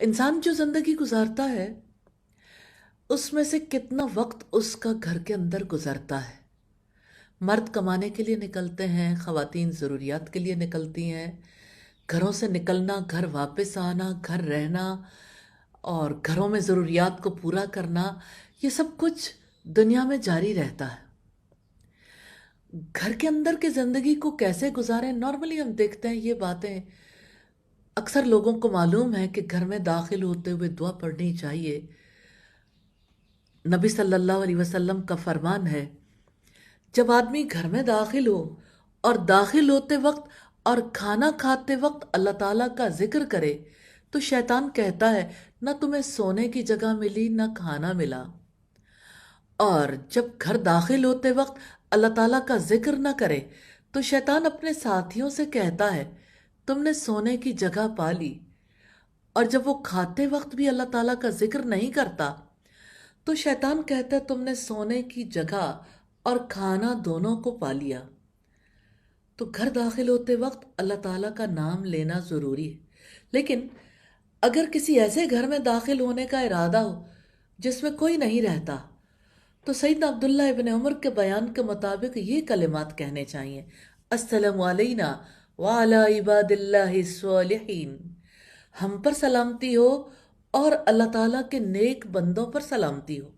انسان جو زندگی گزارتا ہے اس میں سے کتنا وقت اس کا گھر کے اندر گزرتا ہے۔ مرد کمانے کے لیے نکلتے ہیں، خواتین ضروریات کے لیے نکلتی ہیں، گھروں سے نکلنا، گھر واپس آنا، گھر رہنا اور گھروں میں ضروریات کو پورا کرنا، یہ سب کچھ دنیا میں جاری رہتا ہے۔ گھر کے اندر کی زندگی کو کیسے گزاریں، نارملی ہم دیکھتے ہیں یہ باتیں اکثر لوگوں کو معلوم ہے کہ گھر میں داخل ہوتے ہوئے دعا پڑھنی چاہیے۔ نبی صلی اللہ علیہ وسلم کا فرمان ہے، جب آدمی گھر میں داخل ہو اور داخل ہوتے وقت اور کھانا کھاتے وقت اللہ تعالیٰ کا ذکر کرے تو شیطان کہتا ہے نہ تمہیں سونے کی جگہ ملی نہ کھانا ملا، اور جب گھر داخل ہوتے وقت اللہ تعالیٰ کا ذکر نہ کرے تو شیطان اپنے ساتھیوں سے کہتا ہے تم نے سونے کی جگہ پا لی، اور جب وہ کھاتے وقت بھی اللہ تعالیٰ کا ذکر نہیں کرتا تو شیطان کہتا ہے تم نے سونے کی جگہ اور کھانا دونوں کو پا لیا۔ تو گھر داخل ہوتے وقت اللہ تعالیٰ کا نام لینا ضروری ہے، لیکن اگر کسی ایسے گھر میں داخل ہونے کا ارادہ ہو جس میں کوئی نہیں رہتا تو سیدنا عبداللہ ابن عمر کے بیان کے مطابق یہ کلمات کہنے چاہیے، السلام علینا وعلی عباد اللہ الصالحین، ہم پر سلامتی ہو اور اللہ تعالیٰ کے نیک بندوں پر سلامتی ہو۔